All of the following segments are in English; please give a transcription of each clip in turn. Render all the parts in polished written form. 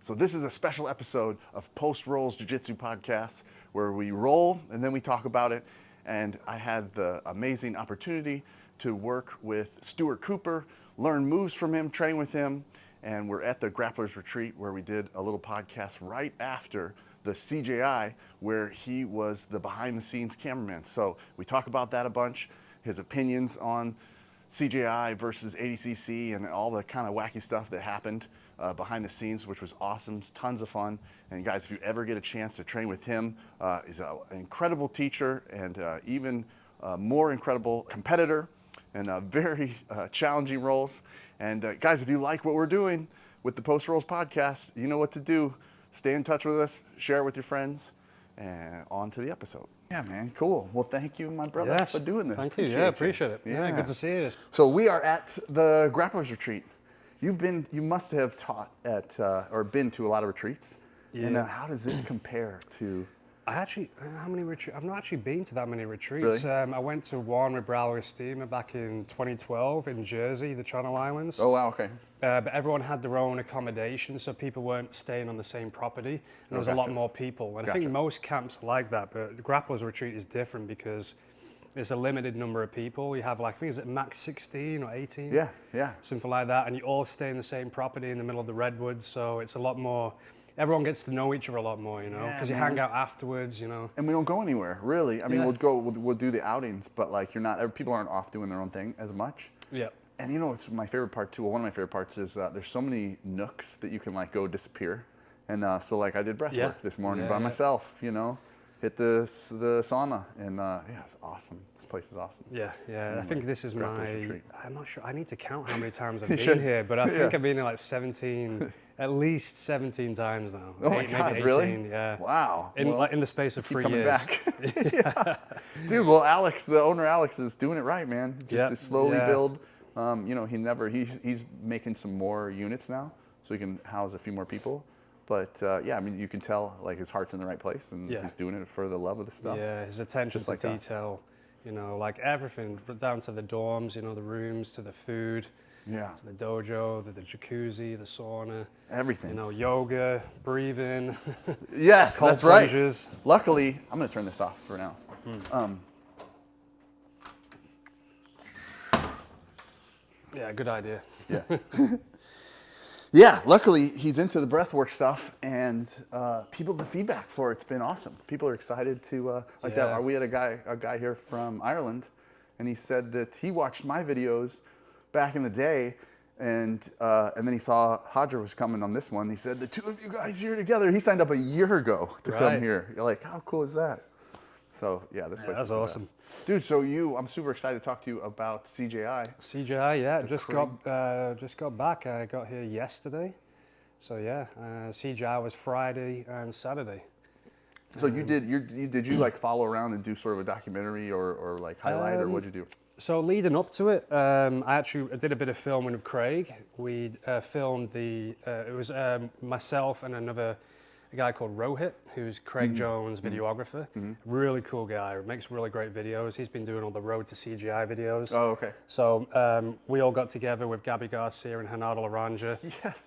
So this is a special episode of Post Rolls Jiu Jitsu podcast where we roll and then we talk about it. And I had the amazing opportunity to work with Stuart Cooper, learn moves from him, train with him. And we're at the Grapplers Retreat where we did a little podcast right after the CJI where he was the behind the scenes cameraman. So we talk about that a bunch, his opinions on CJI versus ADCC and all the kind of wacky stuff that happened behind the scenes, which was awesome, tons of fun. And guys, if you ever get a chance to train with him, he's an incredible teacher and even more incredible competitor and very challenging roles. And guys, if you like what we're doing with the Post Rolls podcast, you know what to do. Stay in touch with us, share it with your friends, and on to the episode. Yeah, man, cool. Well, thank you, my brother, for doing this. Thank you. Appreciate it. Yeah, good to see you. So we are at the Grapplers Retreat. You must have taught at or been to a lot of retreats. Yeah. And how does this compare to? How many retreats? I've not actually been to that many retreats. Really? I went to one with Rivalry back in 2012 in Jersey, the Channel Islands. Oh, wow, okay. But everyone had their own accommodation, so people weren't staying on the same property. And there was a lot more people. And I think most camps are like that, but the Grapplers Retreat is different because it's a limited number of people. You have I think is it max 16 or 18? Yeah. Something like that. And you all stay in the same property in the middle of the redwoods, so it's a lot more. Everyone gets to know each other a lot more, because you hang out afterwards, And we don't go anywhere, really. I mean, we'll do the outings, but people aren't off doing their own thing as much. Yeah. And it's my favorite part too. Well, one of my favorite parts is there's so many nooks that you can go disappear. And so I did breath work this morning by myself, hit the sauna, and it's awesome. This place is awesome. Yeah. I think this is retreat. I'm not sure. I need to count how many times I've been here, but I think I've been here 17. At least 17 times now. Oh my God, maybe 18, really? Yeah. Wow. In the space of 3 years. Back. Dude, well, Alex, the owner Alex, is doing it right, man. Just to slowly build. He's making some more units now, so he can house a few more people. But you can tell his heart's in the right place, and he's doing it for the love of the stuff. Yeah, his attention to detail. Everything down to the dorms, the rooms, to the food. Yeah. To the dojo, the jacuzzi, the sauna. Everything. Yoga, breathing. Yes, that's right. Plunges. Luckily, I'm going to turn this off for now. Yeah, good idea. Yeah. Yeah, luckily, he's into the breathwork stuff, and the feedback for it's been awesome. People are excited to, that. We had a guy here from Ireland, and he said that he watched my videos back in the day, and then he saw Hadra was coming on this one. He said, the two of you guys here together. He signed up a year ago to come here. You're how cool is that? So this place is awesome. Best. Dude, so I'm super excited to talk to you about CJI. CJI, just got back. I got here yesterday. So CJI was Friday and Saturday. So did you follow around and do sort of a documentary or highlight, or what'd you do? So leading up to it, I did a bit of filming with Craig. We filmed it was myself and a guy called Rohit, who's Craig Jones' videographer. Really cool guy, makes really great videos. He's been doing all the Road to CGI videos. Oh, okay. So we all got together with Gabby Garcia and Renato Laranja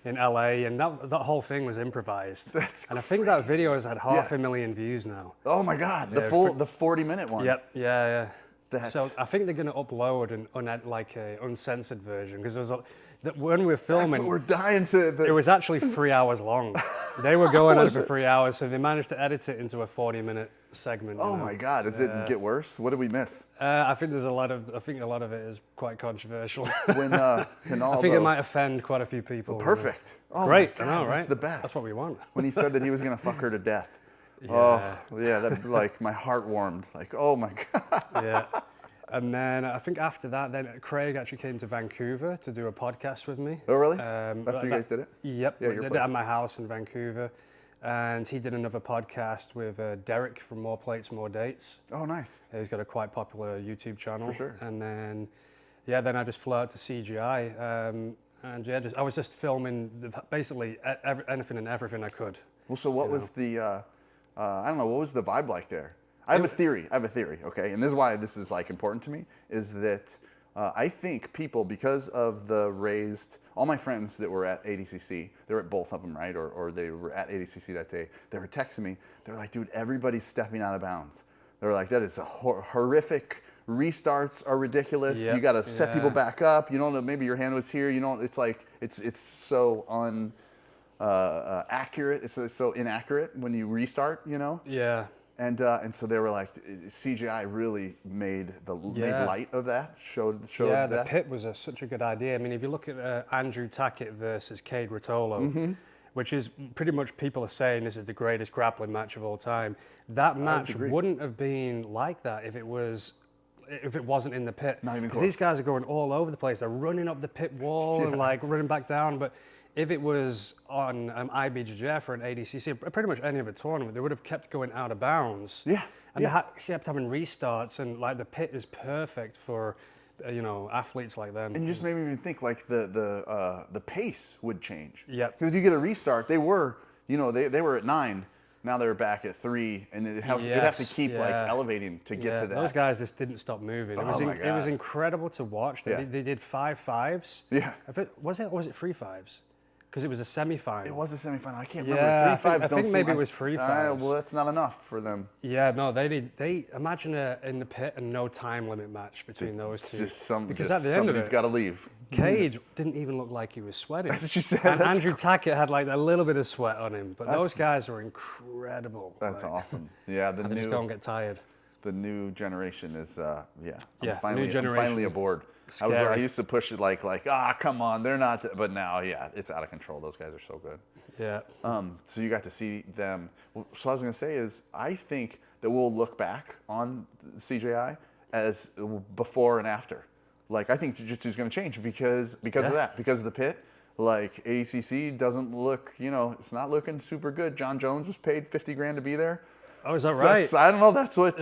in LA, and that whole thing was improvised. That's and I think that video has had 500,000 views now. Oh my God, the 40-minute one. Yep, yeah. So I think they're going to upload an uncensored version, because when we were filming, that's what we're dying to. It was actually 3 hours long. They were going on for 3 hours, so they managed to edit it into a 40-minute segment. Oh my God! Does it get worse? What did we miss? I think a lot of it is quite controversial. When I think it might offend quite a few people. Perfect. Oh, great! God, I know, right? That's the best. That's what we want. When he said that he was going to fuck her to death. Yeah. Oh yeah, that my heart warmed. Oh my God. Yeah. And then I think after that, then Craig actually came to Vancouver to do a podcast with me. Oh, really? That's where you guys did it? Yep. Yeah, we did it at my house in Vancouver. And he did another podcast with Derek from More Plates, More Dates. Oh, nice. He's got a quite popular YouTube channel. For sure. And then, then I just flew out to CGI. I was just filming basically anything and everything I could. Well, so what was the, what was the vibe like there? I have a theory, okay? And this is why this is important to me, is that I think people, because of the raised, all my friends that were at ADCC, they were at both of them, right? Or they were at ADCC that day. They were texting me. They were like, dude, everybody's stepping out of bounds. They were like, that is a horrific. Restarts are ridiculous. Yep. You got to set people back up. You don't know, maybe your hand was here. You don't, it's like, it's so accurate. It's so inaccurate when you restart, you know? Yeah. And so they were like, CJI really made light of that, showed yeah, that. the pit was such a good idea. I mean, if you look at Andrew Tackett versus Cade Rotolo, which is pretty much people are saying this is the greatest grappling match of all time. That match wouldn't have been like that if it wasn't in the pit. Not even because close. these guys are going all over the place. They're running up the pit wall and like running back down. But if it was on IBJJF or an ADCC, pretty much any other tournament, they would have kept going out of bounds. Yeah. And they kept having restarts, and like the pit is perfect for, athletes like them. And you just made me even think like the pace would change. Yeah. Because if you get a restart, they were at 9. Now they're back at 3, and they'd have to keep like elevating to get to that. Those guys just didn't stop moving. It was incredible to watch. They did 5 5s. Yeah. Was it 3 5s? Because it was a semi-final. It was a semi-final. I can't remember. 3 5s. I think maybe it was 3 5s. Well, that's not enough for them. Yeah, no, they imagine in the pit a no time limit match between those two. Because at the end of it, somebody's got to leave. Cage didn't even look like he was sweating. That's what you said. And Andrew Tackett had like a little bit of sweat on him, but those guys were incredible. That's awesome. Yeah, they just don't get tired. The new generation is I'm new generation. I'm finally aboard. I used to push it like come on, they're not, but now it's out of control. Those guys are so good. Yeah. So you got to see them. So what I was going to say is I think that we'll look back on CJI as before and after. Like I think Jiu-Jitsu is going to change because of that, because of the pit. Like ADCC doesn't look, it's not looking super good. John Jones was paid 50 grand to be there. Oh, is that right? I don't know. That's what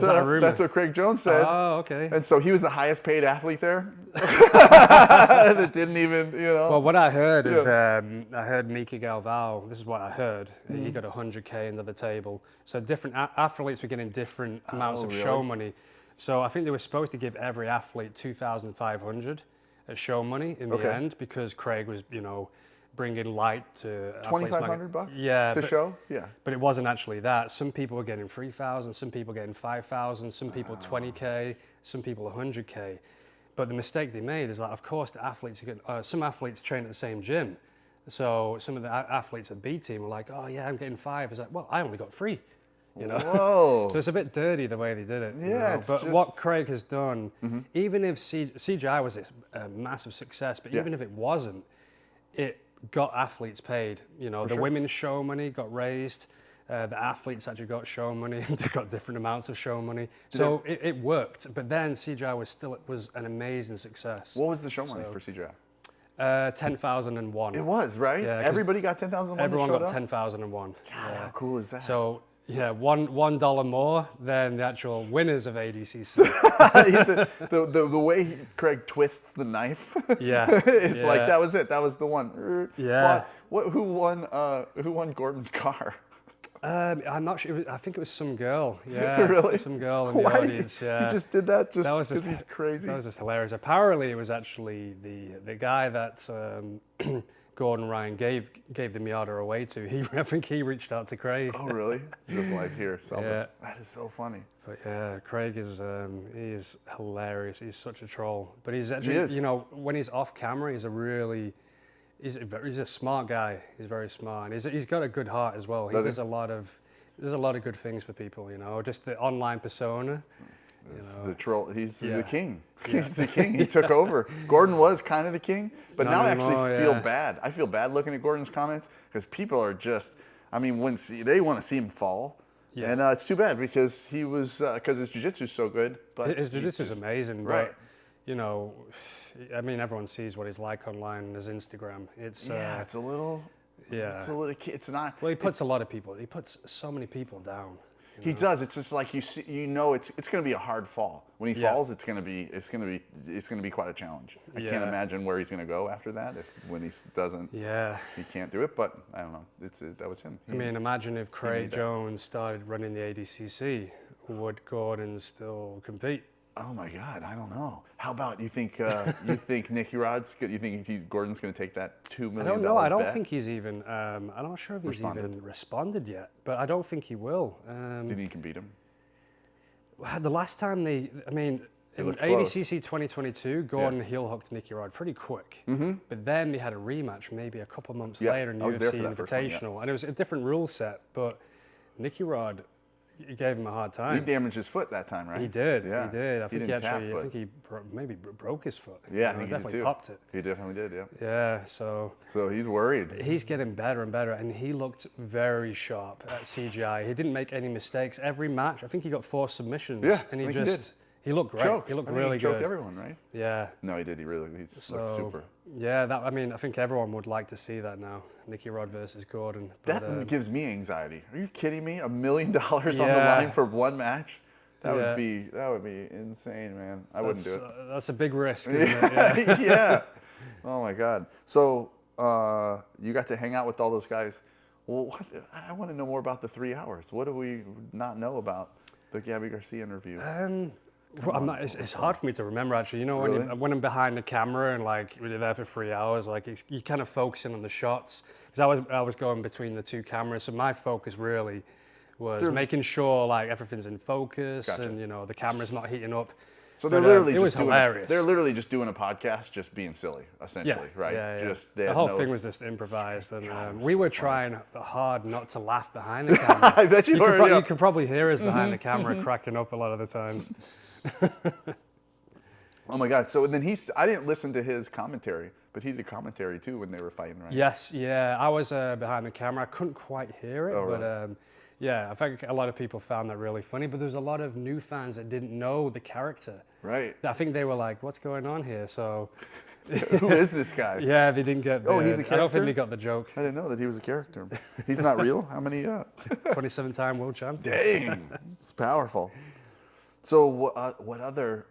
Craig Jones said. Oh, okay. And so he was the highest paid athlete there. That didn't even, Well, what I heard is I heard Mika Gval. This is what I heard. He got 100K under the table. So different athletes were getting different amounts of show money. So I think they were supposed to give every athlete 2,500 as show money in the end because Craig was, bringing light to $2,500 to show. But it wasn't actually that. Some people were getting 3,000, some people getting 5,000, some people 20K, some people 100K. But the mistake they made is that, of course, the athletes some athletes train at the same gym. So some of the athletes at B team were like, "Oh yeah, I'm getting 5." It's like, well, I only got 3. Whoa. So it's a bit dirty the way they did it. Yeah. But what Craig has done, even if CJI was a massive success, but even if it wasn't, it got athletes paid. The women's show money got raised. The athletes actually got show money. They got different amounts of show money. So it worked. But then CJI was an amazing success. What was the show money for CJI? 10,001. It was, right? Yeah, everybody got 10,001. Everyone got 10,001. God, how cool is that? So $1 more than the actual winners of ADCC. the way Craig twists the knife. It's like that was it. That was the one. Yeah. Who won Gordon's car? I'm not sure. I think it was some girl. Yeah. Really? Some girl in the audience. He just did that because he's crazy. That was just hilarious. Apparently, it was actually the guy that Gordon Ryan gave the Miata away to. I think he reached out to Craig. Oh, really? Just like, here, sell this. That is so funny. But yeah, Craig is he is hilarious. He's such a troll. But he's actually, when he's off camera, he's a smart guy. He's very smart. And he's got a good heart as well. He does a lot of good things for people. Just the online persona. The troll. He's the king. He's the king. He took over. Gordon was kind of the king, but now I actually feel bad. I feel bad looking at Gordon's comments because people are just. I mean, they want to see him fall, and it's too bad because he was because his jiu-jitsu is so good. But his jiu-jitsu is amazing. Right. But, I mean, everyone sees what he's like online on his Instagram. It's it's a little. Yeah. It's not. Well, he puts a lot of people. He puts so many people down. He does. It's just like it's going to be a hard fall. When he falls, it's going to be quite a challenge. I can't imagine where he's going to go after that when he doesn't. Yeah. He can't do it, but I don't know. That was him. I mean, imagine if Craig Jones started running the ADCC, would Gordon still compete? Oh my God, I don't know. How about you think Nicky Rod's good? You think Gordon's going to take that $2 million? I don't know. I don't bet? think he's even. I'm not sure if he's Responded. even responded yet, but I don't think he will. Do you think he can beat him? The last time in looked ADCC 2022, Gordon heel hooked Nicky Rod pretty quick. Mm-hmm. But then they had a rematch maybe a couple months Yeah, later in I was there UFC for that first one, yeah. Invitational, and it was a different rule set. But Nicky Rod, he gave him a hard time. He damaged his foot that time, right? He did. Yeah. He did. I think he didn't tap, actually. but- I think he maybe broke his foot. Yeah, I You know, think he did definitely too. popped it. He definitely did, yeah. Yeah. So So he's worried. he's getting better and better, and he looked very sharp at CJI. He didn't make any mistakes. Every match, I think he got 4 submissions. Yeah, and I he think he just he looked great. Choked. He looked I think really he choked good. everyone, right? Yeah. No, he did. He looked super. Yeah, I think everyone would like to see that now. Nicky Rod versus Gordon. But, That gives me anxiety. Are you kidding me? $1 million on the Yeah. line for one match? That Yeah. would be insane, man. I wouldn't do it. That's a big risk, isn't it? Yeah. Yeah. Oh my God. So you got to hang out with all those guys. Well, I want to know more about the 3 hours. What do we not know about the Gabby Garcia interview? Well, it's hard for me to remember actually. You know, when I'm behind the camera and like we're there for 3 hours, like you kind of focusing on the shots. Because I was going between the 2 cameras, so my focus really was making sure like everything's in focus and the camera's not heating up. So they're literally it was hilarious. They're literally just doing a podcast, just being silly, essentially, right? Yeah. Just the whole thing was just improvised, and we were trying hard not to laugh behind the camera. I bet you were. You could probably hear us behind the camera cracking up a lot of the times. Oh my God! So then I didn't listen to his commentary, but he did commentary too when they were fighting, right? Yes, yeah. I was behind the camera. I couldn't quite hear it, really? but yeah, I think a lot of people found that really funny. But there was a lot of new fans that didn't know the character. Right. I think they were like, "What's going on here?" So. Who is this guy? Yeah, they didn't get. Oh, he's a character? I don't think they got the joke. I didn't know that he was a character. He's not real? How many? 27-time world champion. Dang, it's powerful. So what other,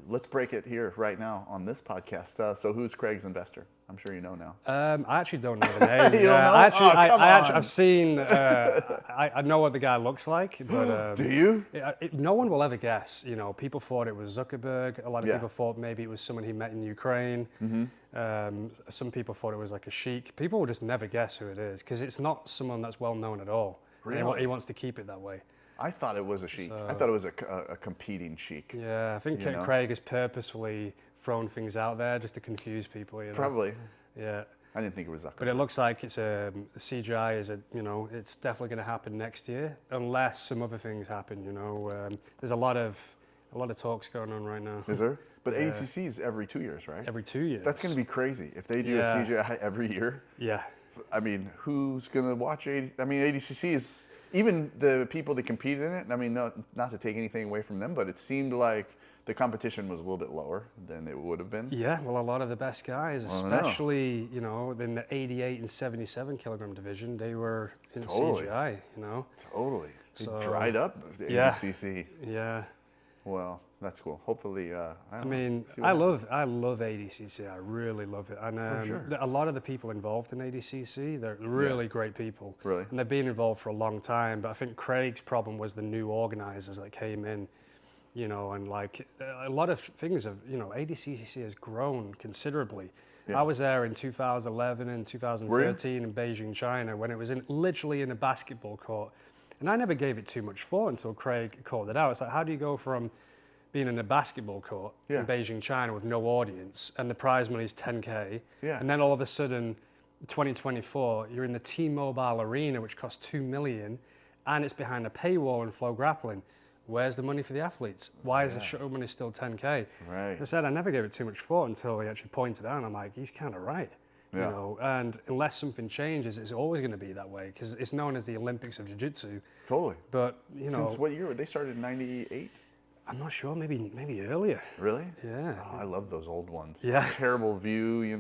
let's break it here right now on this podcast. So who's Craig's investor? I'm sure you know now. I actually don't know the name. You don't know? I've seen, I know what the guy looks like, but... Do you? No one will ever guess. People thought it was Zuckerberg. A lot of Yeah. people thought maybe it was someone he met in Ukraine. Mm-hmm. Some people thought it was like a sheik. People will just never guess who it is because it's not someone that's well known at all. Really? He wants to keep it that way. I thought it was a sheik. I thought it was a competing sheik. Yeah, I think You know? Craig has purposefully thrown things out there just to confuse people. Probably. Yeah. I didn't think it was Zuckerberg. But it looks like it's CJI is it's definitely going to happen next year unless some other things happen. There's a lot of talks going on right now. Is there? But ADCC is every 2 years, right? Every 2 years. That's going to be crazy if they do a CJI every year. Yeah. I mean, who's going to watch ADCC is, even the people that compete in it, I mean, not to take anything away from them, but it seemed like the competition was a little bit lower than it would have been. Yeah, well, a lot of the best guys, especially, in the 88 and 77 kilogram division, they were in CJI, Totally. They So, dried up the ADCC. Yeah. Well, that's cool. Hopefully, I love ADCC. I really love it. And a lot of the people involved in ADCC, they're really great people. Really? And they've been involved for a long time. But I think Craig's problem was the new organizers that came in, and like a lot of things have, ADCC has grown considerably. Yeah. I was there in 2011 and 2013 in Beijing, China, when it was literally in a basketball court. And I never gave it too much thought until Craig called it out. It's like, how do you go from being in a basketball court in Beijing, China with no audience and the prize money is 10K. And then all of a sudden, 2024, you're in the T-Mobile Arena, which costs $2 million, and it's behind a paywall in Flow Grappling. Where's the money for the athletes? Why is the show money still 10K? Right. I said I never gave it too much thought until he actually pointed out, and I'm like, he's kind of right. And unless something changes, it's always going to be that way because it's known as the Olympics of Jiu Jitsu. Totally. But since what year? They started in '98. I'm not sure. Maybe earlier. Really? Yeah. Oh, I love those old ones. Yeah. Terrible view, You're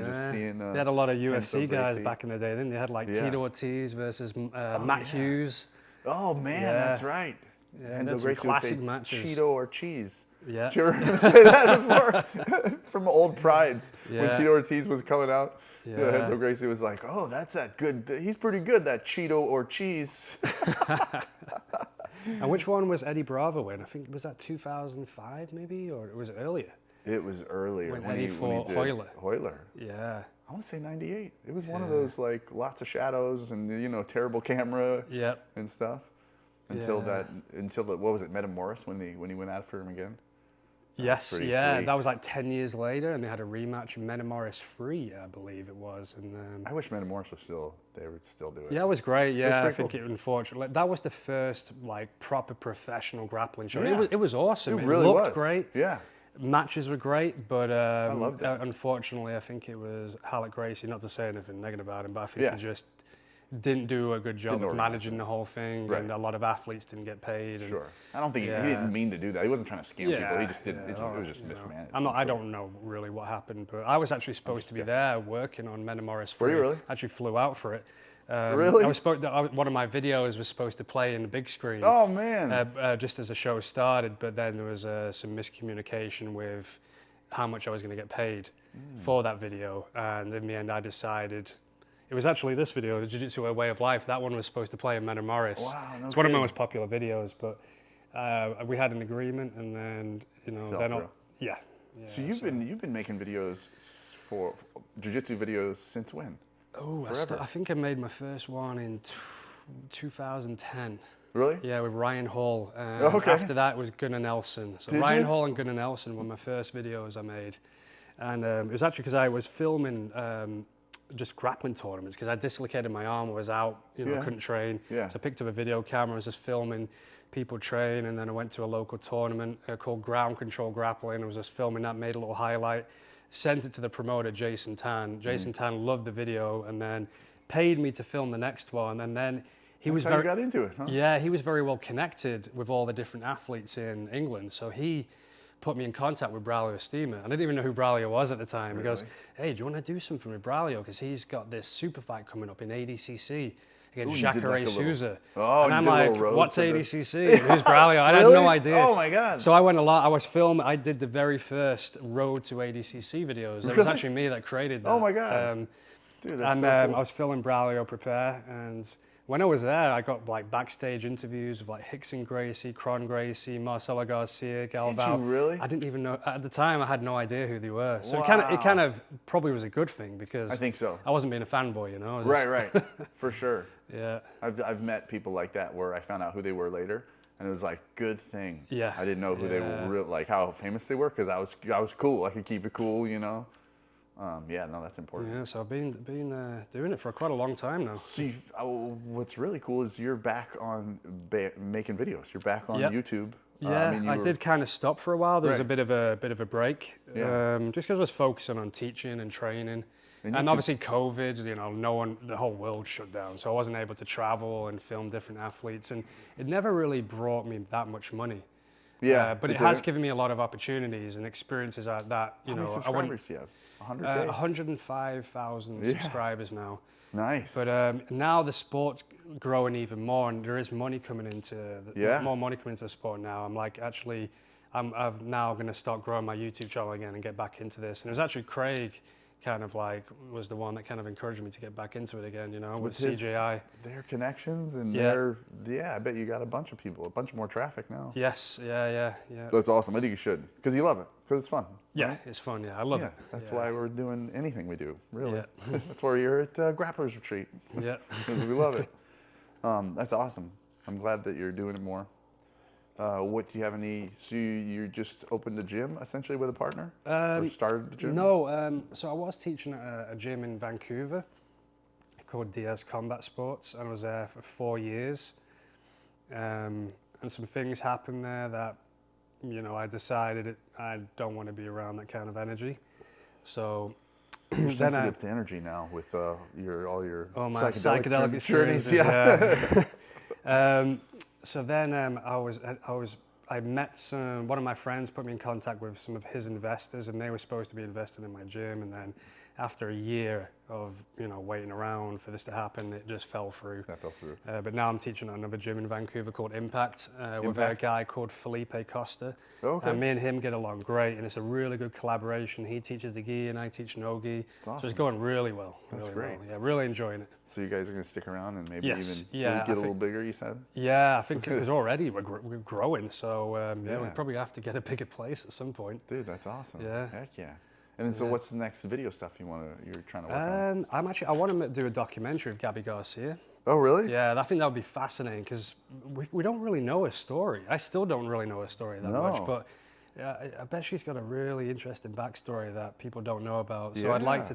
just seeing. They had a lot of UFC guys back in the day. Then they had like Tito Ortiz versus Matt Hughes. Oh man, that's right. Yeah, Renzo that's Gracie classic would say matches. Cheeto or cheese. Yeah. Did you ever hear him say that before? From old Prides. Yeah. When Tito Ortiz was coming out, Yeah. Renzo Gracie was like, oh, that's that good. He's pretty good, that Cheeto or cheese. And which one was Eddie Bravo in? I think, was that 2005 maybe, or it was earlier? It was earlier. When when Eddie he fought did Hoyler. Yeah. I want to say 98. It was one of those, like, lots of shadows and, you know, terrible camera Yep. and stuff. Until what was it, Metamoris, when he went after him again? Yes, pretty yeah, sweet. that was like 10 years later, and they had a rematch in Metamoris 3, I believe it was. And I wish Metamoris they would still do it. yeah, it was great. Yeah, I pretty think cool. it unfortunately that was the first like proper professional grappling show. Yeah. It was awesome. It really looked was. great. Yeah. Matches were great, but loved it. Unfortunately, I think it was Halleck Gracie. Not to say anything negative about him, but I think Yeah. he just didn't do a good job Didn't of organize managing the whole thing, Right. and a lot of athletes didn't get paid. And Sure. I don't think he Yeah. didn't mean to do that. He wasn't trying to scam people. He just did. yeah, It was just you know. mismanaged. I I'm sure. don't know really what happened, but I was actually supposed to be there working on Metamoris 3. Were you really? I actually flew out for it. Really? One of my videos was supposed to play in the big screen. Oh man. Just as the show started, but then there was some miscommunication with how much I was going to get paid for that video, and in the end I decided it was actually this video, the Jiu Jitsu Way of Life. That one was supposed to play in Metamoris. Wow, no it's one of my kidding. most popular videos, but we had an agreement, and then Fell through. yeah. So you've been making videos for jiu-jitsu videos since when? Oh, Forever. I think I made my first one in 2010. Really? Yeah, with Ryan Hall. Okay. After that was Gunnar Nelson. So Did Ryan you? Hall and Gunnar Nelson were my first videos I made. And it was actually because I was filming just grappling tournaments because I dislocated my arm, I was out, Yeah. couldn't train. Yeah. So I picked up a video camera, I was just filming people train, and then I went to a local tournament called Ground Control Grappling. I was just filming that, made a little highlight, sent it to the promoter, Jason Tan. Jason Tan loved the video and then paid me to film the next one. And then he was That's how very you got into it, huh? Yeah, he was very well connected with all the different athletes in England. So he put me in contact with Braulio Estima. I didn't even know who Braulio was at the time. He goes, hey, do you want to do something with Braulio? Because he's got this super fight coming up in ADCC against Ooh, you did Jacare like a little- Souza. Oh, and you I'm did a like, little road what's to the- ADCC? And who's Braulio? I had Really? no idea. Oh my God. So I went a lot. I was filming. I did the very first Road to ADCC videos. It was Really? actually me that created that. Oh my God. Dude, that's And so cool. I was filming Braulio prepare, and when I was there, I got like backstage interviews with like Hickson Gracie, Cron Gracie, Marcel Garcia, Gval. Did you really? I didn't even know at the time. I had no idea who they were. So it Wow. kind of probably was a good thing because I think so. I wasn't being a fanboy, I was Right, for sure. Yeah. I've met people like that where I found out who they were later, and it was like good thing. Yeah. I didn't know who they were, like how famous they were, because I was cool. I could keep it cool, Yeah, no, that's important. Yeah. So I've been doing it for quite a long time now. So what's really cool is you're back on making videos. You're back on Yep. YouTube. Yeah, I did kind of stop for a while. There was Right. a bit of a break, Yeah. just because I was focusing on teaching and training, And and YouTube- obviously COVID. The whole world shut down, so I wasn't able to travel and film different athletes, and it never really brought me that much money. Yeah, but it has given me a lot of opportunities and experiences that How many I wouldn't. subscribers do you have? 100K? 105,000 Yeah. subscribers now. Nice. But now the sport's growing even more, and there is money coming Yeah. more money coming into the sport now. I'm like, actually, I'm now going to start growing my YouTube channel again and get back into this. And it was actually Craig kind of like was the one that kind of encouraged me to get back into it again, with his- CJI. Their connections and Yeah. I bet you got a bunch of people, a bunch more traffic now. Yes, yeah. That's awesome. I think you should, because you love it, because it's fun. Yeah, right? it's fun. Yeah, I love Yeah, it. that's Yeah. why we're doing anything we do, really. Yeah. That's why you're at Grapplers Retreat, Yeah. because we love it. That's awesome. I'm glad that you're doing it more. What do you have any? So you just opened a gym essentially with a partner, or started the gym? No, so I was teaching at a gym in Vancouver called DS Combat Sports, and I was there for 4 years. And some things happened there that, I decided I don't want to be around that kind of energy. So You're then sensitive to energy now with all your my psychedelic experiences. journeys. Yeah. So then I met one of my friends put me in contact with some of his investors, and they were supposed to be invested in my gym, and then after a year of waiting around for this to happen, it just fell through. That fell through. But now I'm teaching at another gym in Vancouver called Impact, with a Impact? guy called Felipe Costa. Okay. And me and him get along great, and it's a really good collaboration. He teaches the gi and I teach no gi. Awesome. So it's going really well. That's really great. well. Yeah, really enjoying it. So you guys are going to stick around and maybe Yes. even Yeah, get a little bigger, you said? Yeah, I think it was already, we're growing. So Yeah. we probably have to get a bigger place at some point. Dude, that's awesome. Yeah. Heck yeah. And then, so what's the next video stuff you're trying to work on? I want to do a documentary of Gabby Garcia. Oh, really? Yeah, I think that would be fascinating because we don't really know her story. I still don't really know her story that much, but I bet she's got a really interesting backstory that people don't know about. So I'd like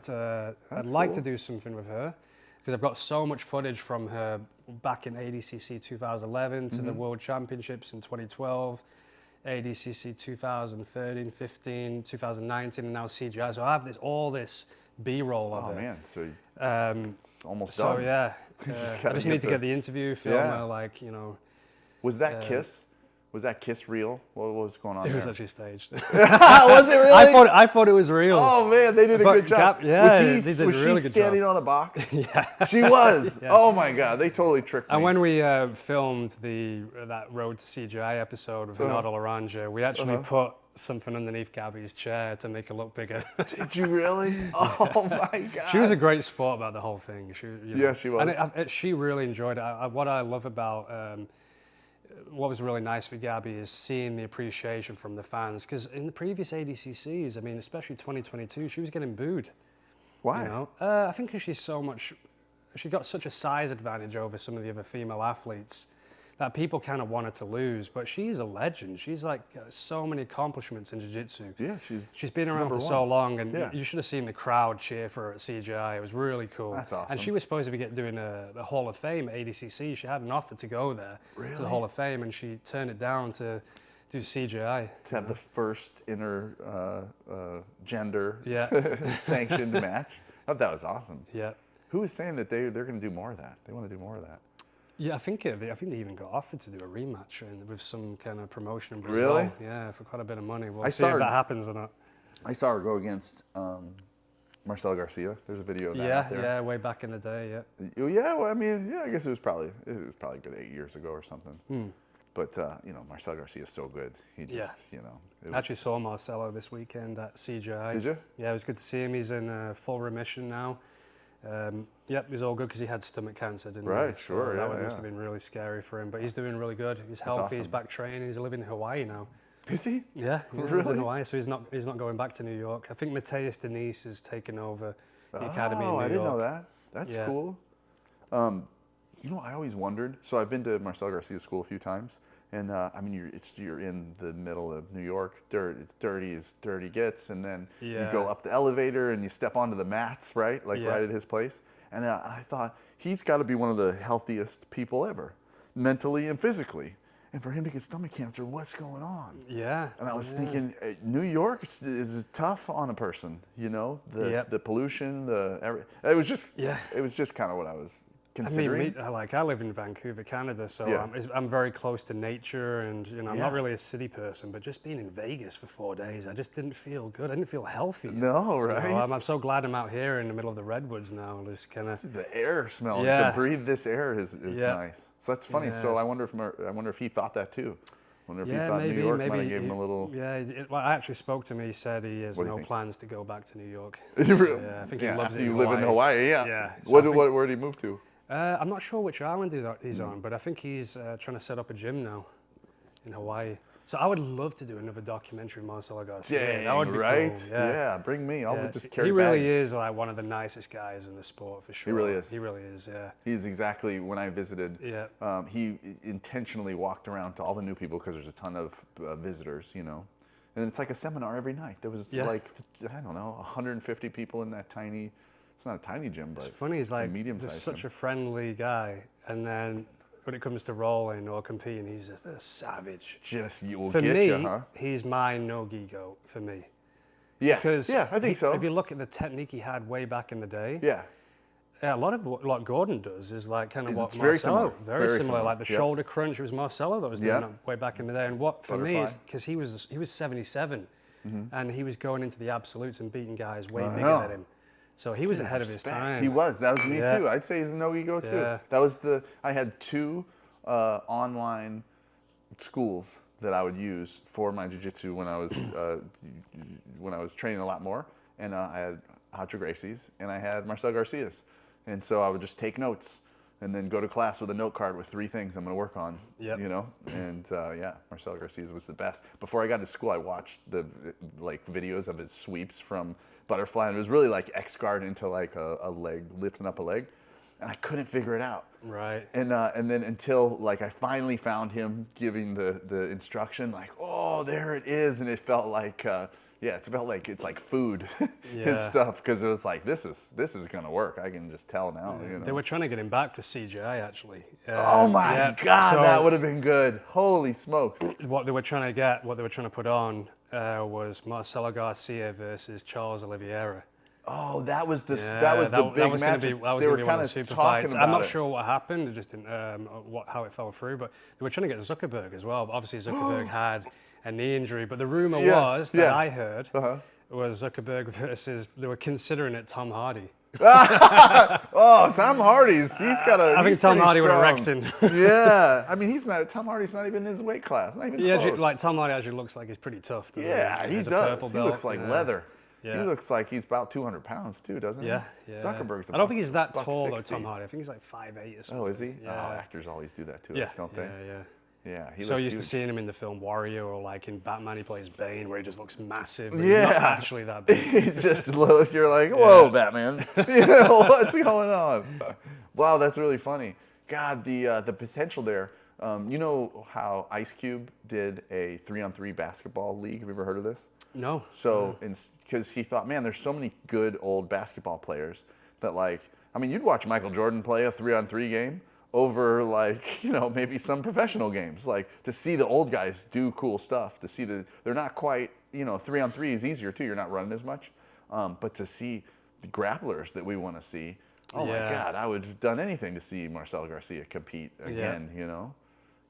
to do something with her because I've got so much footage from her back in ADCC 2011 to the World Championships in 2012. ADCC 2013, 15, 2019, and now CJI. So I have all this B-roll of it. Oh man, so it's almost So done. yeah, just I just need to get the interview, film her, like, Was that Kiss? Was that Kiss real? What was going on It there? was actually staged. Was it really? I thought it was real. Oh man, they did a good job. they did Was a she really good standing job. on a box? Yeah. She was. Yeah. Oh my god, they totally tricked me. And when we filmed that Road to CJI episode with Renato Laranja, we actually put something underneath Gabby's chair to make her look bigger. Did you really? Oh my god. She was a great sport about the whole thing. Yeah, she was. And she really enjoyed it. What I love about what was really nice for Gabby is seeing the appreciation from the fans. Because in the previous ADCCs, I mean, especially 2022, she was getting booed. Why? I think because she got such a size advantage over some of the other female athletes that people kind of wanted to lose. But she's a legend. She's like got so many accomplishments in jiu-jitsu. Yeah, she's been around number for one. so long, and Yeah. you should have seen the crowd cheer for her at CJI. It was really cool. That's awesome. And she was supposed to be doing a Hall of Fame at ADCC. She had an offer to go there to Really? the Hall of Fame, and she turned it down to do CJI. To have the first gender Yeah. sanctioned match. I thought that was awesome. Yeah. Who is saying that they're going to do more of that? They want to do more of that. Yeah, I think they even got offered to do a rematch with some kind of promotion in Brazil. Really? Yeah, for quite a bit of money. We'll I see saw if her- that happens or not. I saw her go against Marcel Garcia. There's a video of that out there. Yeah, way back in the day, yeah. Yeah, well, I mean, yeah, I guess it was probably a good 8 years ago or something. But Marcel Garcia is so good. He just, it was, Actually saw Marcelo this weekend at CJI. Did you? Yeah, it was good to see him. He's in full remission now. Yep, he's all good because he had stomach cancer, didn't he? Right, sure, That yeah, must have been really scary for him, but he's doing really good. He's healthy. He's awesome. back training. He's living in Hawaii now. Is he? Yeah, he lives Really? in Hawaii, so he's not going back to New York. I think Mateus Denise has taken over the academy in New York. I didn't know that. That's Yeah. cool. I always wondered. So I've been to Marcel Garcia's school a few times, and I mean, you're in the middle of New York. It's dirty as dirty gets, and then you go up the elevator and you step onto the mats, right? Like right at his place. And I thought he's got to be one of the healthiest people ever, mentally and physically. And for him to get stomach cancer, what's going on? Yeah. And I was thinking, New York is tough on a person, the pollution, it was just kind of what I was considering. I mean, I live in Vancouver, Canada, so Yeah. I'm very close to nature, and I'm not really a city person. But just being in Vegas for 4 days, I just didn't feel good. I didn't feel healthy. No, right? I'm so glad I'm out here in the middle of the redwoods now. Just kind of. The air smell. Yeah. To breathe this air is nice. So that's funny. Yeah. So I wonder if he thought that too. I wonder if he thought maybe, New York maybe might have gave him a little. Yeah, well, I actually spoke to him. He said he has What do you no think? plans to go back to New York. Really? Yeah, I think he loves after it you in live in Hawaii, yeah. Yeah. So Where did he move to? I'm not sure which island he's on, but I think he's trying to set up a gym now in Hawaii. So I would love to do another documentary of Marcel Garcia. Dang, that would be right? cool. Yeah, bring me. I'll just carry He really bags. is like one of the nicest guys in the sport for sure. He really is. He really is. Yeah. He's exactly when I visited. Yeah. He intentionally walked around to all the new people because there's a ton of visitors, and it's like a seminar every night. There was like, I don't know, 150 people in that tiny. It's not a tiny gym, but It's funny. He's like a medium-sized just such gym. a friendly guy, and then when it comes to rolling or competing, he's just a savage. Just will For get me, you, huh? he's my no-gi goat for me. Yeah. Because I think so. If you look at the technique he had way back in the day, Yeah. a lot of what Gordon does is like kind of what It's very Marcelo, similar. very Very similar. Like the similar. shoulder crunch, it was Marcelo that was doing that way back in the day. And what for me is Butterfly. because he was 77, and he was going into the absolutes and beating guys way bigger know. than him. So he was ahead of his time. He was. That was me too. I'd say he's a no-ego too. That was I had 2 online schools that I would use for my jiu-jitsu when I was training a lot more. And I had Hacho Gracie's and I had Marcel Garcia's. And so I would just take notes and then go to class with a note card with 3 things I'm going to work on, you know? And Marcel Garcia's was the best. Before I got to school, I watched the videos of his sweeps from butterfly, and it was really like X-guard into like a leg, lifting up a leg. And I couldn't figure it out. Right. And then until like I finally found him giving the instruction, like, oh, there it is. And it felt like, it felt like it's like food and stuff, because it was like, this is gonna work. I can just tell now. You know? They were trying to get him back for CJI actually. Oh my God, so that would have been good. Holy smokes! What they were trying to put on was Marcel Garcia versus Charles Oliveira. Oh, that was the big match. They were kind of talking about it. I'm not sure what happened. It just didn't how it fell through. But they were trying to get Zuckerberg as well. But obviously Zuckerberg had a knee injury. But the rumor was that I heard was Zuckerberg versus. They were considering it Tom Hardy. Oh, Tom Hardy's. He's got a. I think Tom Hardy would have wrecked him. Yeah, I mean Tom Hardy's not even in his weight class. Not even close. Like Tom Hardy actually looks like he's pretty tough. He does. He looks like leather. Yeah. He looks like he's about 200 pounds too, doesn't he? Yeah. Zuckerberg's I don't think he's that tall 60. though, Tom Hardy. I think he's like 5'8" or something. Oh, is he? Yeah. Oh, actors always do that to us, don't they? Yeah. He so used to seeing him in the film Warrior, or like in Batman, he plays Bane, where he just looks massive. But he's not actually that big. He's just little. You're like, whoa, Batman. What's going on? Wow, that's really funny. God, the potential there. You know how Ice Cube did a 3-on-3 basketball league? Have you ever heard of this? No. So, because he thought, man, there's so many good old basketball players that, like, I mean, you'd watch Michael Jordan play a 3-on-3 game over, like, you know, maybe some professional games. Like, to see the old guys do cool stuff, to see they're not quite, you know, 3-on-3 is easier too. You're not running as much. But to see the grapplers that we want to see, oh my God, I would have done anything to see Marcel Garcia compete again, you know?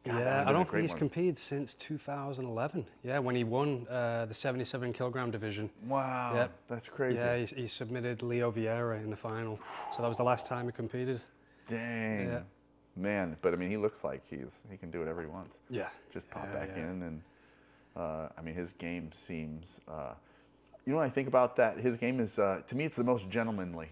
God, I don't think he's competed since 2011. Yeah, when he won the 77 kilogram division. Wow, that's crazy. Yeah, he submitted Leo Vieira in the final. So that was the last time he competed. Dang. Yeah. Man, but I mean, he looks like he can do whatever he wants. Yeah. Just pop back in, and I mean, his game seems. You know what I think about that? His game is, to me, it's the most gentlemanly.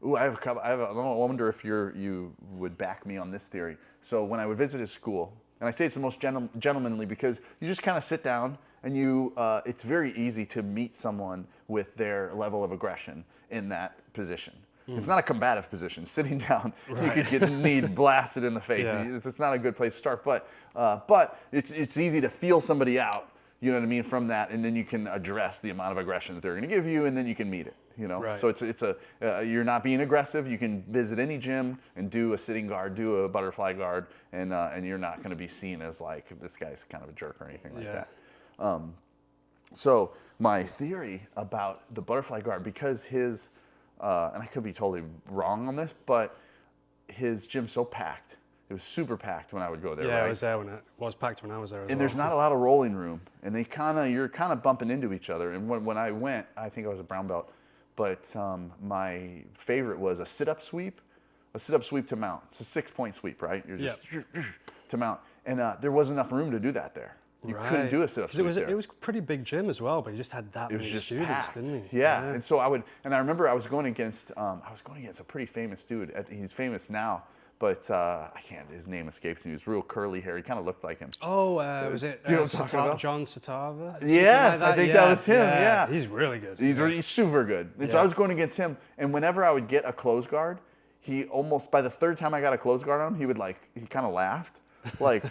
Ooh, I wonder if you would back me on this theory. So when I would visit his school, and I say it's the most gentlemanly because you just kind of sit down and it's very easy to meet someone with their level of aggression in that position. It's not a combative position. Sitting down, you could get knee blasted in the face. It's not a good place to start, but it's easy to feel somebody out. You know what I mean, from that, and then you can address the amount of aggression that they're going to give you, and then you can meet it. You know, so you're not being aggressive. You can visit any gym and do a sitting guard, do a butterfly guard, and you're not going to be seen as like this guy's kind of a jerk or anything like that. So my theory about the butterfly guard, because his and I could be totally wrong on this, but his gym's so packed. It was super packed when I would go there. Yeah, right? it was there when it was packed when I was there. And there's not a lot of rolling room, and you're kind of bumping into each other. And when I went, I think I was a brown belt, but my favorite was a sit-up sweep to mount. It's a 6-point sweep, right? You're just to mount, and there wasn't enough room to do that there. You couldn't do a sit-up sweep there. It was a pretty big gym as well, but you just had that many students, packed. didn't he? Yeah, and so I remember I was going against a pretty famous dude. He's famous now. But I can't. His name escapes me. He was real curly hair. He kind of looked like him. Oh, was it John Satava? Yes, I think that was him. Yeah, he's really good. He's super good. And so I was going against him. And whenever I would get a close guard, he almost by the third time I got a close guard on him, he kind of laughed, like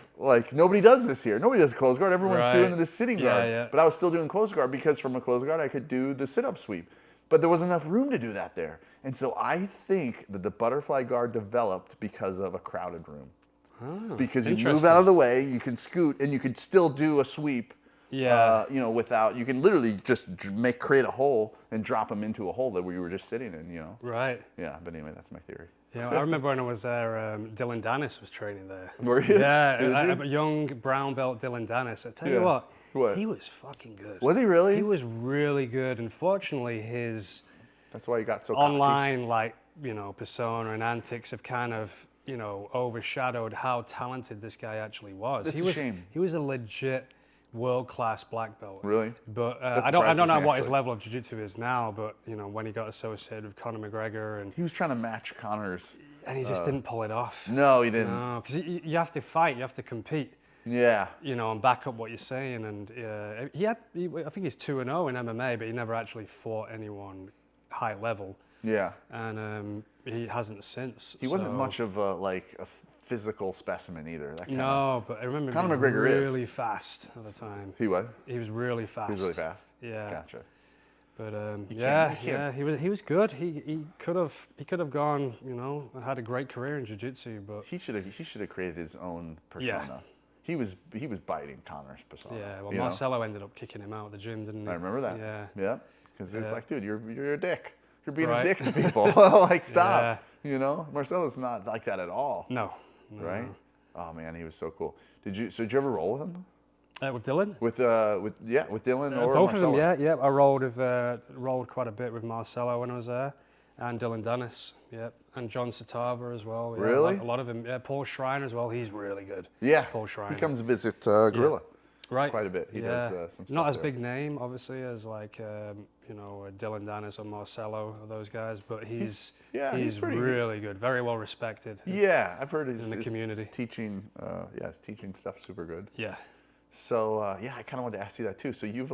nobody does this here. Nobody does close guard. Everyone's doing this sitting guard. Yeah. But I was still doing close guard because from a close guard I could do the sit-up sweep. But there wasn't enough room to do that there. And so I think that the butterfly guard developed because of a crowded room. Oh, because you move out of the way, you can scoot, and you could still do a sweep. Yeah. Without, you can literally just create a hole and drop them into a hole that we were just sitting in, you know. Right. Yeah, but anyway, that's my theory. Yeah, I remember when I was there, Dylan Dennis was training there. Were you? Yeah, a young brown belt Dylan Dennis. I tell you what, he was fucking good. Was he really? He was really good. Unfortunately, his That's why you got so cocky. online, like, persona and antics have kind of, overshadowed how talented this guy actually was. That's a shame. He was a legit world-class black belt. Really? But That I don't surprises know me, what his actually. level of jiu-jitsu is now, but, when he got associated with Conor McGregor and He was trying to match Conor's. he just didn't pull it off. No, he didn't. No, because you have to fight, you have to compete. Yeah. And back up what you're saying. And I think he's 2-0 in MMA, but he never actually fought anyone high level. Yeah. And he hasn't since. He wasn't much of a physical specimen either. That No, but I remember him Conor being McGregor is. really fast at the time. He was? He was really fast. He was really fast? Yeah. Gotcha. But you can't- he was good. He could have gone, and had a great career in jiu-jitsu, but He should have created his own persona. He was biting Conor's persona. yeah, well, you know? Marcelo ended up kicking him out of the gym, didn't he? I remember that. Yeah. Yeah. Because it's like, dude, you're a dick. You're being Right. a dick to people. Like, stop. Yeah. Marcelo's not like that at all. No. Right? Oh man, he was so cool. Did you ever roll with him? With Dylan? With Dylan or both Marcelo? of them, yeah. I rolled quite a bit with Marcelo when I was there, and Dylan Dennis, and John Satava as well. Yeah, Really? a lot of them. Yeah, Paul Schreiner as well. He's really good. Yeah. Paul Schreiner. He comes to visit Gorilla. Right. Quite a bit. He does some stuff Not as there. big name, obviously, as like Dylan Dennis or Marcelo or those guys, but he's pretty really good. Very well respected. Yeah, I've heard his in the community. teaching. His teaching stuff super good. Yeah. So I kind of wanted to ask you that too. So you're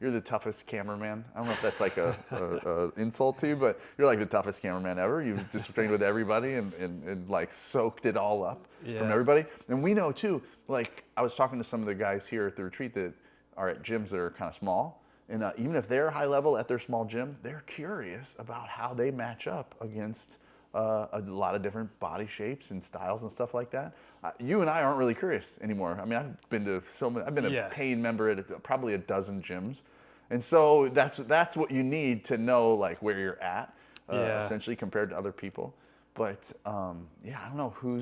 the toughest cameraman. I don't know if that's like a insult to you, but you're like the toughest cameraman ever. You've just trained with everybody and like soaked it all up from everybody. And we know too. Like I was talking to some of the guys here at the retreat that are at gyms that are kind of small, and even if they're high level at their small gym, they're curious about how they match up against a lot of different body shapes and styles and stuff like that. You and I aren't really curious anymore. I mean, I've been to so many. I've been a paying member at probably a dozen gyms, and so that's what you need to know like where you're at, essentially compared to other people. But I don't know who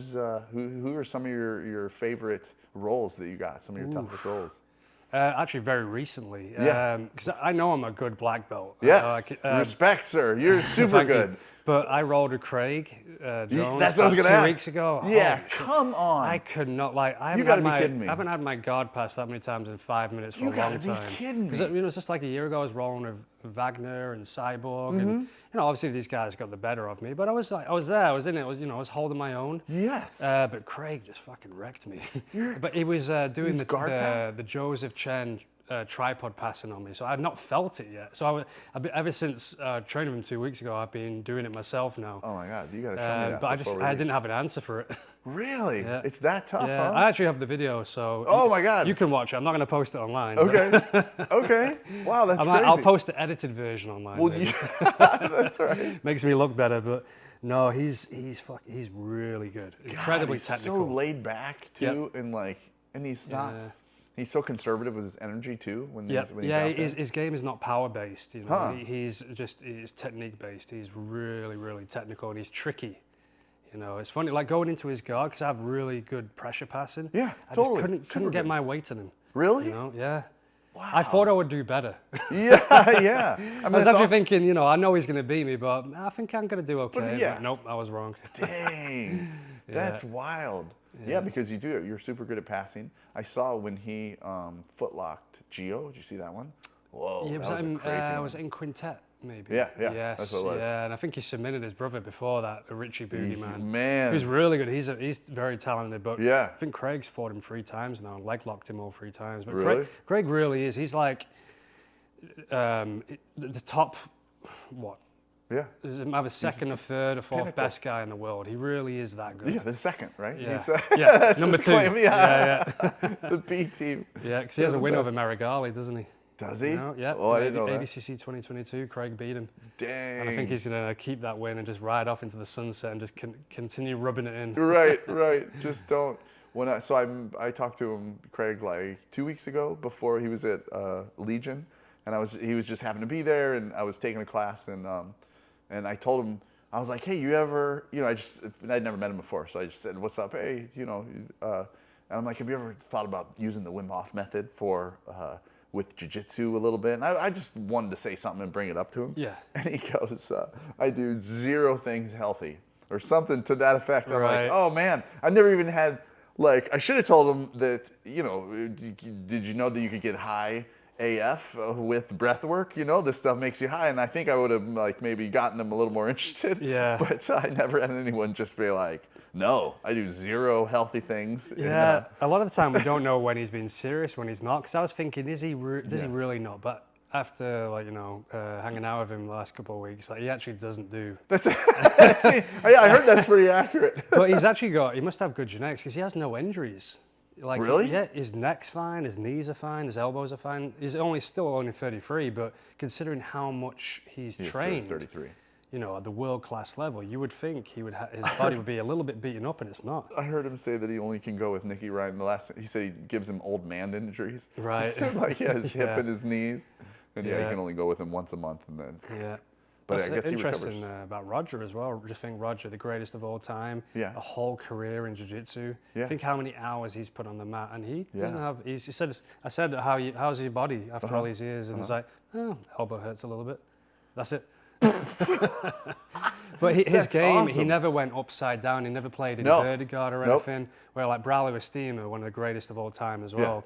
are some of your favorite roles that you got. Some of your toughest roles. Actually, very recently. Because I know I'm a good black belt. Yes. Respect, sir. You're super good. You. But I rolled with Craig Jones That's what I was gonna ask. 2 weeks ago. Yeah, come on. I could not I You gotta be kidding me. I haven't had my guard pass that many times in 5 minutes for You a long gotta time. be kidding me. Because it's just like a year ago, I was rolling with Wagner and Cyborg, and obviously these guys got the better of me. But I was there, I was in it. I was holding my own. Yes. But Craig just fucking wrecked me. But he was doing the Joseph Chen tripod passing on me, so I had not felt it yet. So ever since training him 2 weeks ago, I've been doing it myself now. Oh my God, you gotta show me that. But I didn't have an answer for it. Really? Yeah. It's that tough, Yeah, huh? I actually have the video, so Oh my God. you can watch it. I'm not going to post it online. Okay. Okay. Wow, that's crazy. I'll post the edited version online. Well, maybe. that's right. Makes me look better, but no, he's really good. Incredibly he's technical. so laid back too, and he's not. Yeah. He's so conservative with his energy too. When he's out there. His game is not power based. He's technique based. He's really, really technical, and he's tricky. It's funny, like going into his guard because I have really good pressure passing. Yeah, I totally. just couldn't get my weight on him. Really? Yeah. Wow. I thought I would do better. Yeah. I mean, I was actually thinking, I know he's going to beat me, but I think I'm going to do okay. But But nope, I was wrong. Dang, that's wild. Yeah, because you're super good at passing. I saw when he footlocked Gio. Did you see that one? Whoa, Yeah, that was a crazy one. was it in quintet, maybe? Yeah, Yes, that's what it was. Yeah, and I think he submitted his brother before that, a Richie Boogie man. Man. He's really good. He's very talented, but Yeah. I think Craig's fought him 3 times now, leg locked him all 3 times. But Really? Craig really is. He's like the top, what? Yeah. Either second or third or fourth pinnacle. best guy in the world. He really is that good. Yeah, the second, right? Yeah. He's, Yeah, that's number his 2. claim. Yeah. Yeah. The B team. Yeah, because he has They're a the win over best. Marigali, doesn't he? Does he? Yeah. Oh, I didn't know that. ADCC 2022, Craig beat him. Dang. And I think he's going to keep that win and just ride off into the sunset and just continue rubbing it in. Right. Just don't. I talked to him, Craig, like 2 weeks ago before he was at Legion, and he was just happened to be there, and I was taking a class, and I told him, I was like, hey, you ever, I'd never met him before, so I just said, what's up, hey, and I'm like, have you ever thought about using the Wim Hof method for with jiu-jitsu a little bit. And I just wanted to say something and bring it up to him. Yeah. And he goes, I do 0 things healthy or something to that effect. I'm Right. like, oh man, I never even had, like, I should have told him that, you know, did you know that you could get high AF with breath work? You know, this stuff makes you high. And I think I would have, like, maybe gotten him a little more interested. Yeah. But I never had anyone just be like, no, I do 0 healthy things. Yeah, a lot of the time we don't know when he's being serious, when he's not. Because I was thinking, does he really not? But after, like, you know, hanging out with him the last couple of weeks, like, he actually doesn't do. Yeah, I heard that's pretty accurate. But he's actually he must have good genetics because he has no injuries. Like, really? Yeah, his neck's fine, his knees are fine, his elbows are fine. He's still only 33, but considering how much he's trained, 33. You know, at the world-class level, you would think his body would be a little bit beaten up, and it's not. I heard him say that he only can go with Nicky Ryan. He said he gives him old man injuries. Right. He said, like, he has his hip Yeah. and his knees. And he can only go with him once a month and then. Yeah. But That's I guess he recovers. interesting about Roger as well. Just think Roger, the greatest of all time. Yeah. A whole career in jiu-jitsu. Yeah. Think how many hours he's put on the mat, and he doesn't Yeah. have. He said, "I said, how's your body after all these years?" And it's like, "Oh, elbow hurts a little bit. That's it." But his That's game, he awesome. never went upside down. He never played No. inverted guard or Nope. anything. Where like Braulio Estima, one of the greatest of all time as well,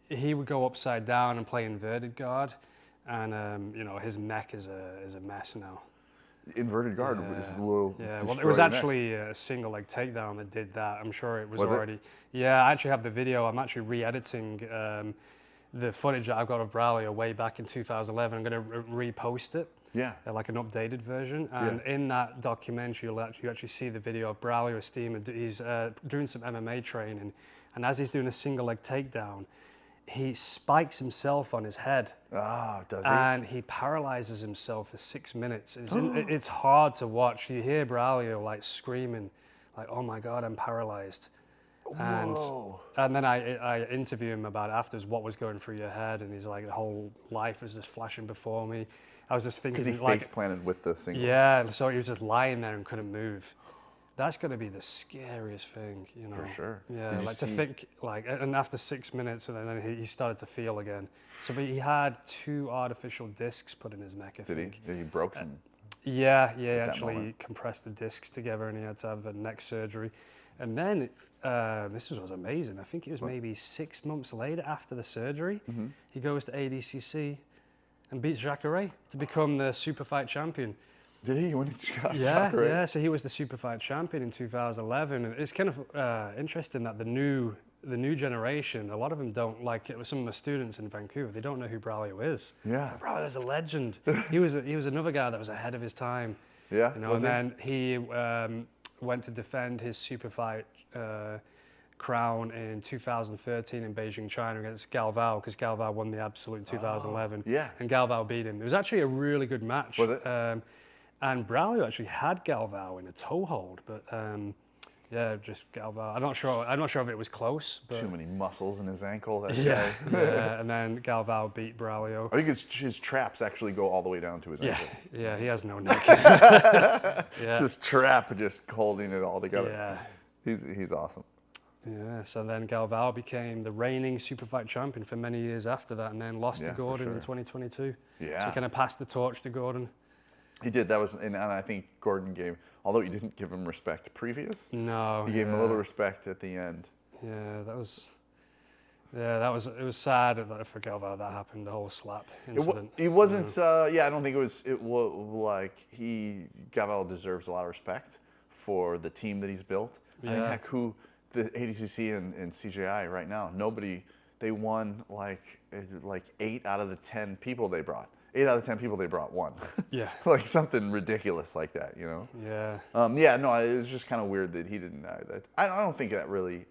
he would go upside down and play inverted guard, and you know, his neck is a mess now. Inverted guard will Yeah, well, destroy it was your neck. actually a single leg takedown that did that. I'm sure it was Was it? already. Yeah, I actually have the video. I'm actually re-editing the footage that I've got of Braulio way back in 2011. I'm going to repost it. Yeah. Like an updated version. And in that documentary, you actually see the video of Braulio Estima. He's doing some MMA training, and as he's doing a single leg takedown, he spikes himself on his head. Ah, does he? And he paralyzes himself for 6 minutes. It's hard to watch. You hear Braulio like screaming, like, "Oh my God, I'm paralyzed." Whoa. And then I interview him about it afterwards, what was going through your head, and he's like, the whole life was just flashing before me. I was just thinking, Because he like, face planted with the single. yeah, so he was just lying there and couldn't move. That's going to be the scariest thing, you know. For sure. Yeah, Did you like to see- think, like, and after 6 minutes, and then he started to feel again. So, but he had 2 artificial discs put in his neck, I Did think. he? He broke some. Yeah, he that actually moment. compressed the discs together, and he had to have a neck surgery. And then this was amazing. I think it was maybe 6 months later after the surgery, he goes to ADCC and beats Jacare to become the super fight champion. Did he when he got Yeah, shot, right? yeah. So he was the super fight champion in 2011, and it's kind of interesting that the new generation, a lot of them don't like it. Some of my students in Vancouver, they don't know who Braulio is. Yeah. So Braulio's a legend. he was another guy that was ahead of his time. Yeah, You know, was and then he went to defend his super fight crown in 2013 in Beijing, China against Gval, because Gval won the absolute in 2011. yeah. And Gval beat him. It was actually a really good match. Was it? And Braulio actually had Gval in a toe hold, but yeah, just Gval. I'm not sure if it was close. But Too many muscles in his ankle. That yeah, guy. yeah. And then Gval beat Braulio. I think his traps actually go all the way down to his Yeah, ankles. yeah. He has no neck. Yeah. It's his trap just holding it all together. Yeah. He's awesome. Yeah, so then Gval became the reigning super fight champion for many years after that, and then lost Yeah, to for Gordon in sure. 2022. Yeah. So he kind of passed the torch to Gordon. He did. That was, and I think Gordon gave, although he didn't give him respect previous, No. he gave him a little respect at the end. Yeah, it was sad for Gval that happened, the whole slap incident. It wasn't. I don't think it was. It was like Gval deserves a lot of respect for the team that he's built. I think Yeah. heck, who the ADCC and CJI right now, nobody. They won like 8 out of the 10 people they brought. 8 out of the 10 people they brought won. Yeah. Like something ridiculous like that, you know. Yeah. No, it was just kind of weird that he didn't. I don't think that really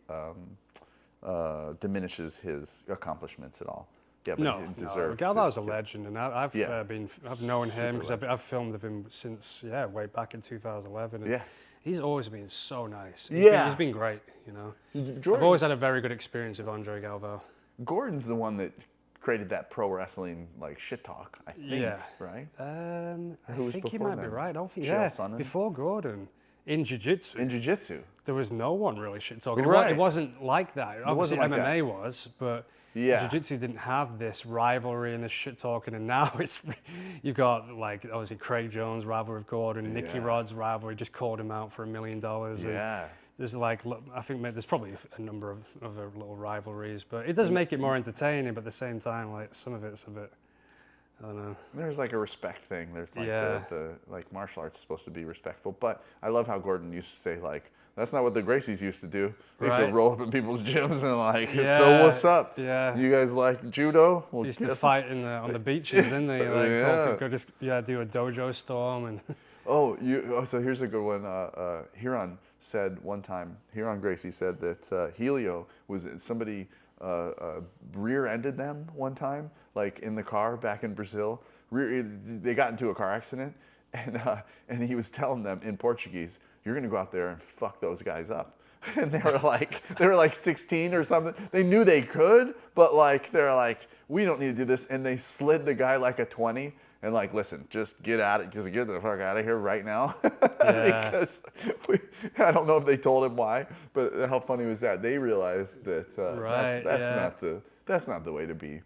diminishes his accomplishments at all. Yeah, but No, he deserved. Gval's a legend, and I've Yeah. I've known him because Super I've filmed with him since way back in 2011. And Yeah. he's always been so nice. Yeah. He's been great. You know, Jordan, I've always had a very good experience with Andre Gval. Gordon's the one that created that pro wrestling like shit talk. I think, Yeah. right? I Who was think you before might be then? right. I don't think Chael yeah. Sonnen? Before Gordon, in jiu-jitsu. In jiu-jitsu. There was no one really shit talking. Right. It wasn't like that. Obviously, wasn't like MMA that. was, but Yeah. jiu-jitsu didn't have this rivalry and this shit talking. And now you've got like obviously Craig Jones, rivalry with Gordon, Nicky Rod's rivalry, just called him out for $1 million. Yeah. And there's like, I think there's probably a number of other little rivalries, but it does make it more entertaining. But at the same time, like some of it's a bit, I don't know. There's like a respect thing. There's like Yeah. the like martial arts is supposed to be respectful. But I love how Gordon used to say like, that's not what the Gracies used to do. They used to Right. roll up in people's gyms and like, so Yeah, what's up? yeah. You guys like judo? Well, They used to guess- fight on the beaches, didn't they? Like, Yeah. go just do a dojo storm and. So here's a good one. Huron said one time, Huron Gracie said that Helio was somebody rear-ended them one time, like in the car back in Brazil. They got into a car accident, and he was telling them in Portuguese, "You're gonna go out there and fuck those guys up." And they were like 16 or something. They knew they could, but like they're like, "We don't need to do this." And they slid the guy like a 20. And like, listen, just get at it, just get the fuck out of here right now. Yeah. Because I don't know if they told him why, but how funny was that? They realized that Right, that's not the way to be.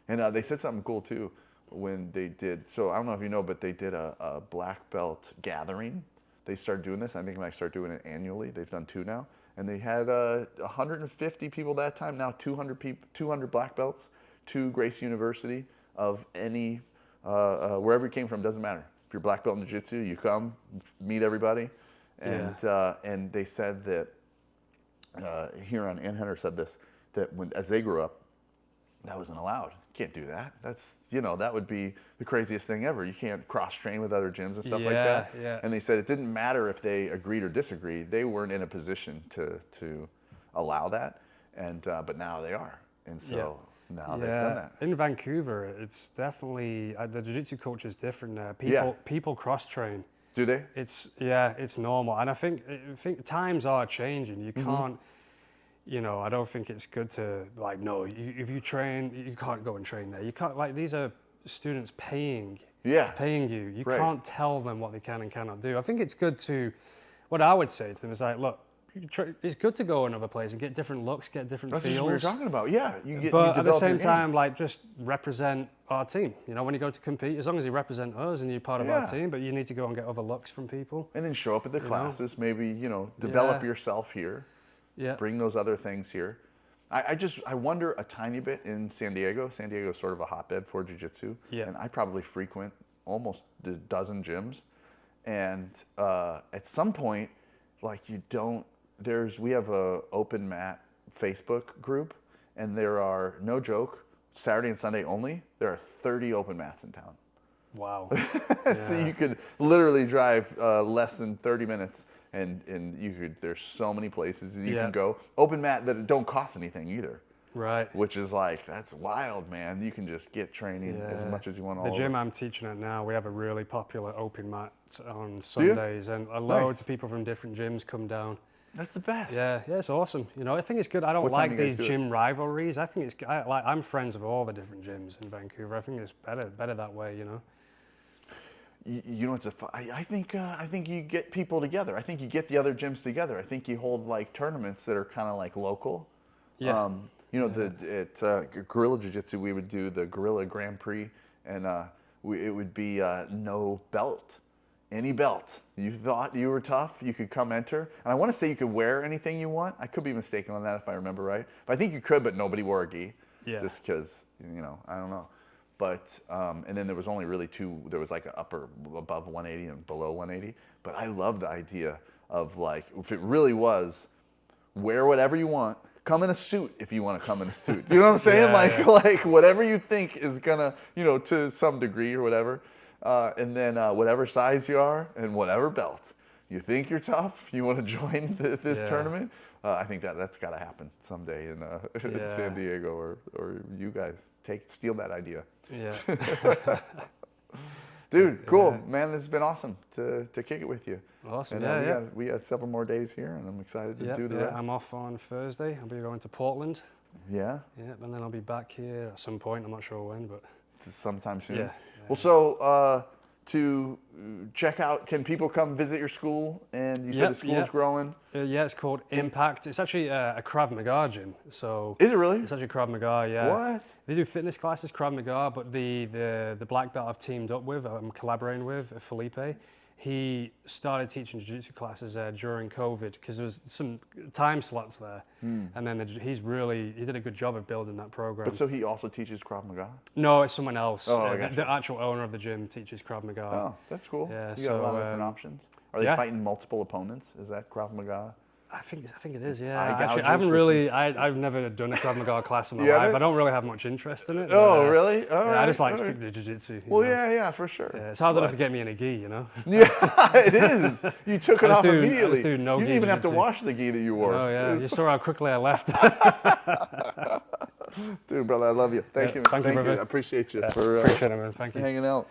And they said something cool too when they did. So I don't know if you know, but they did a black belt gathering. They started doing this. I think they might start doing it annually. They've done 2 now, and they had 150 people that time. Now 200 people, 200 black belts to Gracie University of any. Wherever you came from, doesn't matter. If you're black belt in jiu-jitsu, you come, meet everybody. And they said that, Huron and Hunter said this, that as they grew up, that wasn't allowed. You can't do that. That's, that would be the craziest thing ever. You can't cross-train with other gyms and stuff like that. Yeah. And they said it didn't matter if they agreed or disagreed. They weren't in a position to allow that. And but now they are. And so... Now they've done that. In Vancouver, it's definitely the jiu-jitsu culture is different now. People cross-train. Do they? It's normal, and I think times are changing. You can't, I don't think it's good to like if you train, you can't go and train there. You can't these are students paying you. You Right. can't tell them what they can and cannot do. I think it's good to, what I would say to them is like, look. It's good to go another place and get different looks, get different feels. That's just what we were talking about. Yeah, But at the same time, like just represent our team. When you go to compete, as long as you represent us and you're part of our team, but you need to go and get other looks from people. And then show up at the classes. Maybe develop yourself here. Yeah. Bring those other things here. I wonder a tiny bit in San Diego. San Diego is sort of a hotbed for jiu-jitsu. Yeah. And I probably frequent almost a dozen gyms. And at some point, like we have a open mat Facebook group, and there are, no joke, Saturday and Sunday only, there are 30 open mats in town. Wow. So you could literally drive less than 30 minutes, and there's so many places you can go. Open mat that don't cost anything either. Right. Which is like, that's wild, man. You can just get training as much as you want all The gym over. I'm teaching at now, we have a really popular open mat on Sundays, and loads of people from different gyms come down. That's the best. Yeah, it's awesome. I think it's good. I don't What time like do you guys these do it? gym rivalries. I think I'm friends with all the different gyms in Vancouver. I think it's better that way. You know what's I think you get people together. I think you get the other gyms together. I think you hold like tournaments that are kind of like local. Yeah. At Guerrilla Jiu-Jitsu, we would do the Guerrilla Grand Prix, and it would be no belt. Any belt. You thought you were tough, you could come enter. And I want to say you could wear anything you want. I could be mistaken on that if I remember right. But I think you could, but nobody wore a gi. Yeah. Just because, I don't know. But, and then there was only really 2, there was like an above 180 and below 180. But I love the idea of like, if it really was, wear whatever you want. Come in a suit if you want to come in a suit. You know what I'm saying? Like whatever you think is gonna, to some degree or whatever. And then whatever size you are and whatever belt. You think you're tough? You want to join this tournament? I think that's got to happen someday in San Diego, or you guys steal that idea. Yeah. Dude, cool, man. This has been awesome to kick it with you. Awesome. And we got several more days here, and I'm excited to do the rest. I'm off on Thursday. I'll be going to Portland. Yeah. Yeah, and then I'll be back here at some point. I'm not sure when, but Sometime soon. Yeah. Well, so to check out? Can people come visit your school? And you said the school's growing. Yeah, it's called Impact. It's actually a Krav Maga gym. So is it really? It's actually Krav Maga. Yeah. What? They do fitness classes, Krav Maga, but the black belt I've teamed up with, I'm collaborating with, Felipe. He started teaching jiu-jitsu classes during COVID because there was some time slots there, and then he did a good job of building that program. But so he also teaches Krav Maga? No, it's someone else. Oh, gotcha. The actual owner of the gym teaches Krav Maga. Oh, that's cool. Yeah, you got a lot of different options. Are they fighting multiple opponents? Is that Krav Maga? I think it is. Yeah. eye Actually, gouges I haven't really. I've never done a Krav Maga class in my life. I don't really have much interest in it. Oh, really? All right. I just like stick to jiu-jitsu. Well, yeah, for sure. Yeah, it's hard enough to get me in a gi, you know. Yeah, it is. You took it off immediately. I just do no you didn't gi even have to jiu-jitsu. wash the gi that you wore. Oh yeah, you saw how quickly I left. Dude, brother, I love you. Thank you. Thank you, brother. I appreciate you for Appreciate it, man. Thank you. hanging out.